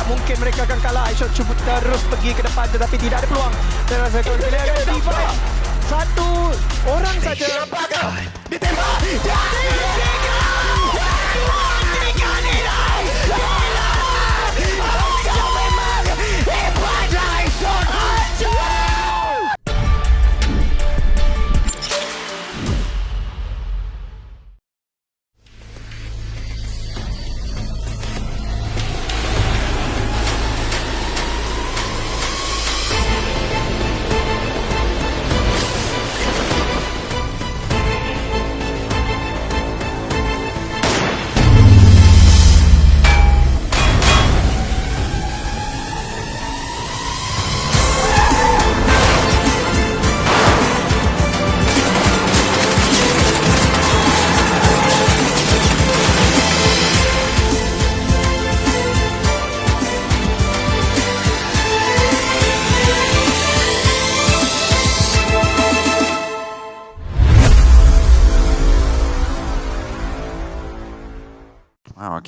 mungkin mereka akan kalah. iShot cuba terus pergi ke depan tetapi tidak ada peluang. Dan rasa kelihatan divide. Satu orang saja. Ditembak.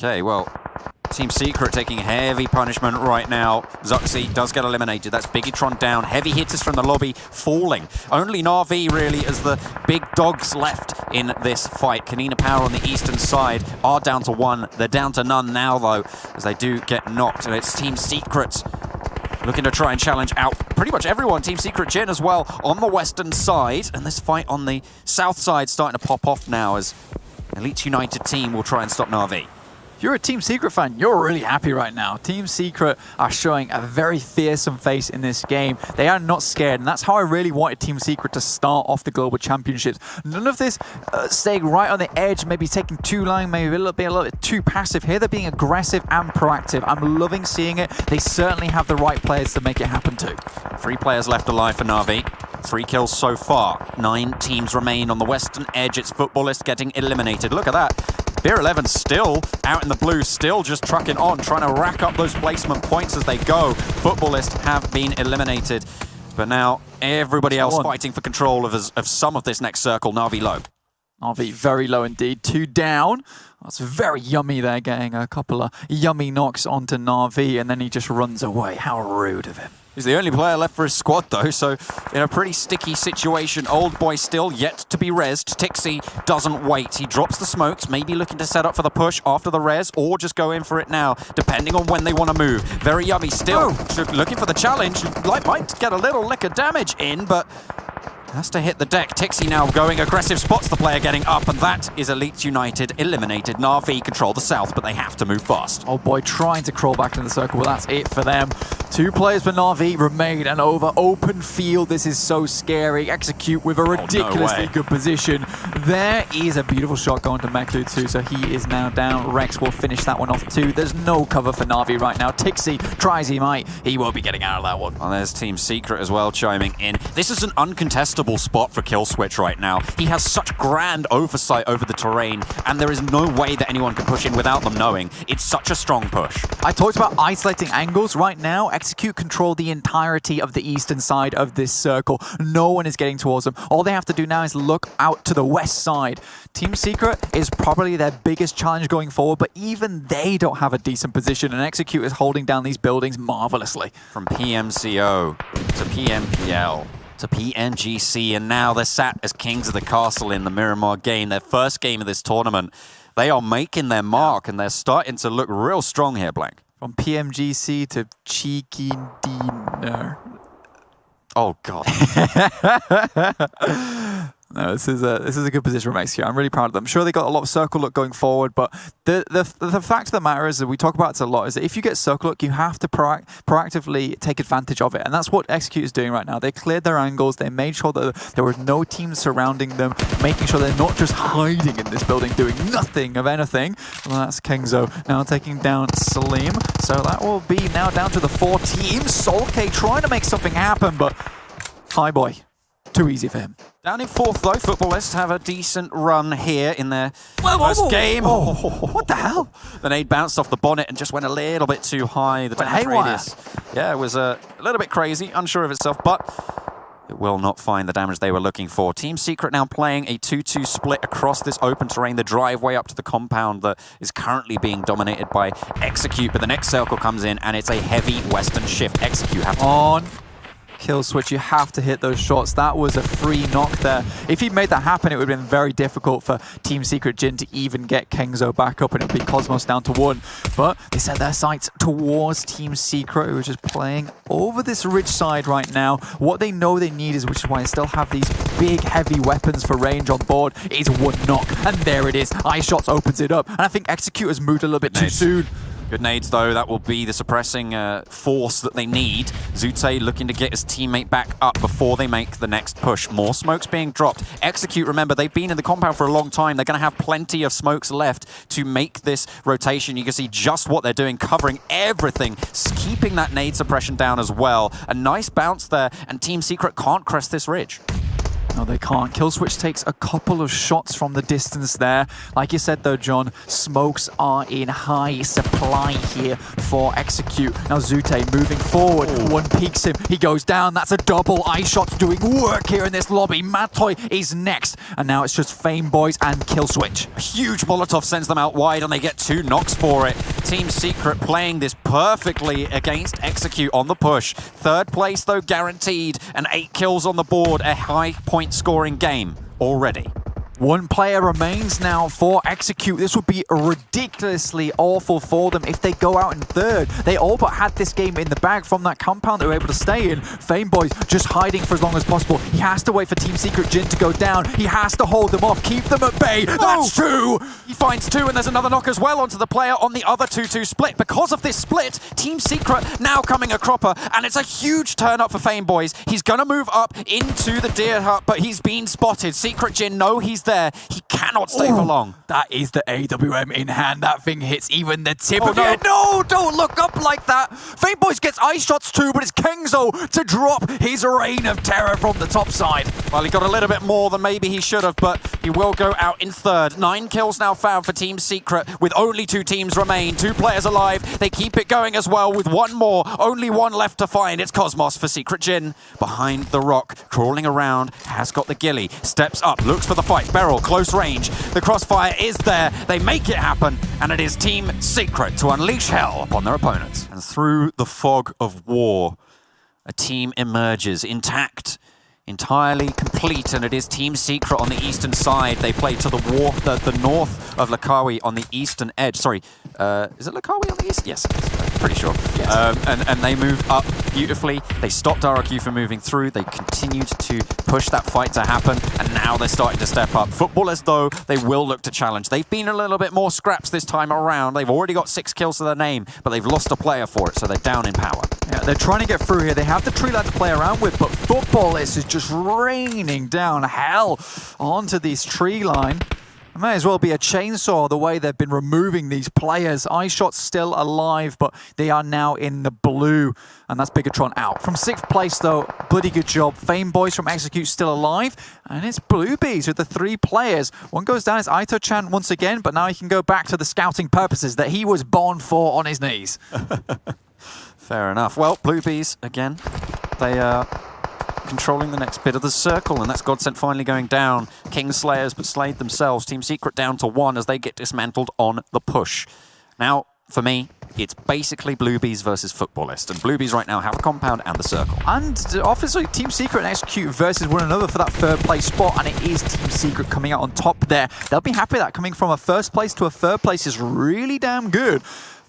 Okay, well, Team Secret taking heavy punishment right now. Zuxi does get eliminated. That's Biggitron down. Heavy hitters from the lobby falling. Only Na'Vi really as the big dogs left in this fight. Kanina Power on the eastern side are down to 1. They're down to none now, though, as they do get knocked. And it's Team Secret looking to try and challenge out pretty much everyone. Team Secret Jin as well on the western side. And this fight on the south side starting to pop off now as Elite United team will try and stop Na'Vi. If you're a Team Secret fan, you're really happy right now. Team Secret are showing a very fearsome face in this game. They are not scared, and that's how I really wanted Team Secret to start off the Global Championships. None of this staying right on the edge, maybe taking too long, maybe a little bit too passive. Here they're being aggressive and proactive. I'm loving seeing it. They certainly have the right players to make it happen too. 3 players left alive for Na'Vi. 3 kills so far. 9 teams remain on the western edge. It's Footballist getting eliminated. Look at that. Beer 11 still out in the blue, still just trucking on, trying to rack up those placement points as they go. Footballists have been eliminated, but now everybody else fighting for control of some of this next circle. Na'Vi low. Na'Vi very low indeed. 2 down. That's very yummy there, getting a couple of yummy knocks onto Na'Vi, and then he just runs away. How rude of him. He's the only player left for his squad, though, so in a pretty sticky situation. Old Boy still yet to be rezzed. Tixi doesn't wait. He drops the smokes, maybe looking to set up for the push after the res, or just go in for it now, depending on when they want to move. Very yummy still, looking for the challenge. Might get a little lick of damage in, but has to hit the deck. Tixi now going aggressive, spots the player getting up, and that is Elite United eliminated. Na'Vi control the south, but they have to move fast. Old Boy trying to crawl back into the circle, but that's it for them. 2 players for Na'Vi remain, and over open field. This is so scary. Execute with a ridiculously good position. There is a beautiful shot going to Meklu too, so he is now down. Rex will finish that one off too. There's no cover for Na'Vi right now. Tixi tries he might. He won't be getting out of that one. And there's Team Secret as well chiming in. This is an uncontestable spot for Kill Switch right now. He has such grand oversight over the terrain, and there is no way that anyone can push in without them knowing. It's such a strong push. I talked about isolating angles. Right now, Execute control the entirety of the eastern side of this circle. No one is getting towards them. All they have to do now is look out to the west side. Team Secret is probably their biggest challenge going forward, but even they don't have a decent position, and Execute is holding down these buildings marvelously. From PMCO to PMPL to PMGC, and now they're sat as kings of the castle in the Miramar game, their first game of this tournament. They are making their mark, and they're starting to look real strong here, Blank. From PMGC to Cheeky Dinner. Oh, God. No, this is a good position from XQ. I'm really proud of them. I'm sure they got a lot of circle look going forward, but the fact of the matter is that we talk about it a lot, is that if you get circle look, you have to proactively take advantage of it, and that's what XQ is doing right now. They cleared their angles, they made sure that there was no team surrounding them, making sure they're not just hiding in this building, doing nothing of anything. Well, that's Kingzo now taking down Salim, so that will be now down to the 4 teams. Solk trying to make something happen, but hi boy. Too easy for him. Down in 4th, though, Footballists have a decent run here in their first game. Oh, what the hell? The nade bounced off the bonnet and just went a little bit too high. The damage radius, yeah, it was a little bit crazy, unsure of itself, but It will not find the damage they were looking for. Team Secret now playing a 2-2 split across this open terrain, the driveway up to the compound that is currently being dominated by Execute, but the next circle comes in and it's a heavy western shift. Execute have to... On kill switch, you have to hit those shots. That was a free knock there. If he'd made that happen, it would have been very difficult for Team Secret Jin to even get Kengzo back up, and it would be Cosmos down to 1. But they set their sights towards Team Secret, who are just playing over this ridge side right now. What they know they need is, which is why they still have these big, heavy weapons for range on board, is one knock. And there it is. Eye Shots opens it up. And I think Execute has moved a little bit too soon. Good nades, though. That will be the suppressing force that they need. Zute looking to get his teammate back up before they make the next push. More smokes being dropped. Execute, remember, they've been in the compound for a long time. They're going to have plenty of smokes left to make this rotation. You can see just what they're doing, covering everything, keeping that nade suppression down as well. A nice bounce there, and Team Secret can't crest this ridge. No, they can't. Killswitch takes a couple of shots from the distance there. Like you said, though, John, smokes are in high supply here for Execute. Now Zute moving forward. One peeks him. He goes down. That's a double. Eye Shots doing work here in this lobby. Matoy is next. And now it's just Fame Boys and Killswitch. A huge Molotov sends them out wide, and they get 2 knocks for it. Team Secret playing this perfectly against Execute on the push. 3rd place, though, guaranteed. And 8 kills on the board. A high point scoring game already. 1 player remains now for Execute. This would be ridiculously awful for them if they go out in 3rd. They all but had this game in the bag from that compound they were able to stay in. Fame Boys just hiding for as long as possible. He has to wait for Team Secret Jin to go down. He has to hold them off, keep them at bay. That's 2! He finds 2, and there's another knock as well onto the player on the other 2-2 split. Because of this split, Team Secret now coming a cropper, and it's a huge turn up for Fame Boys. He's gonna move up into the deer hut, but he's been spotted. Secret Jin know he's there. He cannot stay for long. That is the AWM in hand. That thing hits even the tip of no. it. No, don't look up like that. Fame Boys gets Eye Shots too, but it's Kengzo to drop his reign of terror from the top side. Well, he got a little bit more than maybe he should have, but he will go out in 3rd. 9 kills now found for Team Secret, with only 2 teams remain. 2 players alive. They keep it going as well with 1 more. Only 1 left to find. It's Cosmos for Secret Jin. Behind the rock, crawling around, has got the ghillie. Steps up, looks for the fight. Beryl, close range. The crossfire is there. They make it happen, and it is Team Secret to unleash hell upon their opponents. And through the fog of war, a team emerges intact, entirely complete, and it is Team Secret on the eastern side. They play to the north of Lakawi on the eastern edge. Sorry, is it Lakawi on the east? Yes, pretty sure. Yes. And they move up beautifully. They stopped RQ from moving through. They continued to push that fight to happen, and now they're starting to step up. Footballers, though, they will look to challenge. They've been a little bit more scraps this time around. They've already got 6 kills to their name, but they've lost a player for it, so they're down in power. Yeah, they're trying to get through here. They have the tree line to play around with, but Footballers is just raining down hell onto this tree line. It may as well be a chainsaw the way they've been removing these players. Eye Shot's still alive, but they are now in the blue, and that's Bigatron out. From 6th place, though, bloody good job. Fame Boys from Execute still alive, and it's Bluebees with the 3 players. One goes down, it's Aito-chan once again, but now he can go back to the scouting purposes that he was born for on his knees. Fair enough. Well, Bluebees, again, they are controlling the next bit of the circle, and that's Godsent finally going down. Kingslayers, but slayed themselves. Team Secret down to 1 as they get dismantled on the push. Now, for me, it's basically Bluebees versus Footballist, and Bluebees right now have a compound and the circle. And obviously Team Secret and Execute versus one another for that 3rd place spot, and it is Team Secret coming out on top there. They'll be happy that coming from a 1st place to a 3rd place is really damn good.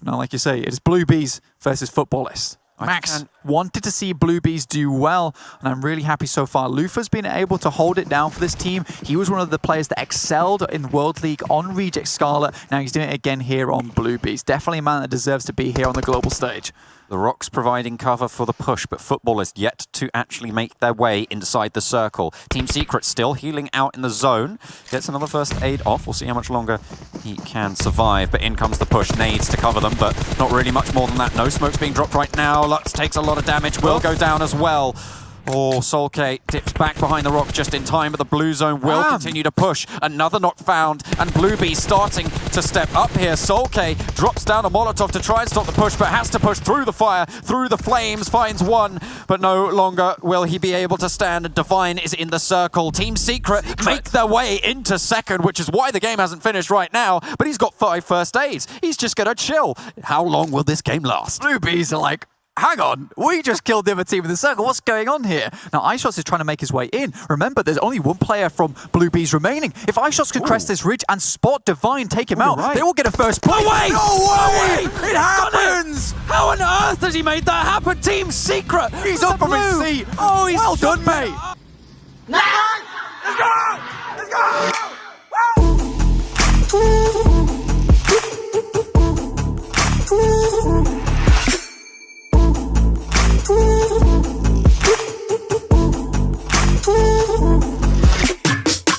Now, like you say, it's Bluebees versus Footballist. Max wanted to see Bluebees do well, and I'm really happy so far. Lufa's been able to hold it down for this team. He was one of the players that excelled in World League on Reject Scarlet. Now he's doing it again here on Bluebees. Definitely a man that deserves to be here on the global stage. The Rock's providing cover for the push, but Footballers yet to actually make their way inside the circle. Team Secret still healing out in the zone. Gets another first aid off. We'll see how much longer he can survive, but in comes the push. Nades to cover them, but not really much more than that. No smoke's being dropped right now. Lux takes a lot of damage, will go down as well. Oh, Solke dips back behind the rock just in time, but the blue zone will continue to push. Another knock found, and Bluebees starting to step up here. Solke drops down a Molotov to try and stop the push, but has to push through the fire, through the flames, finds one, but no longer will he be able to stand. And Divine is in the circle. Team Secret make their way into second, which is why the game hasn't finished right now, but he's got 5 first aids. He's just gonna chill. How long will this game last? Bluebees are like, hang on, we just killed the other team in the circle. What's going on here? Now, iShots is trying to make his way in. Remember, there's only one player from Bluebees remaining. If iShots can crest this ridge and spot Divine, take him out, they will get a first place. No way! No way! It happens! How on earth has he made that happen? Team Secret! He's up from his seat. Oh, he's well done, mate.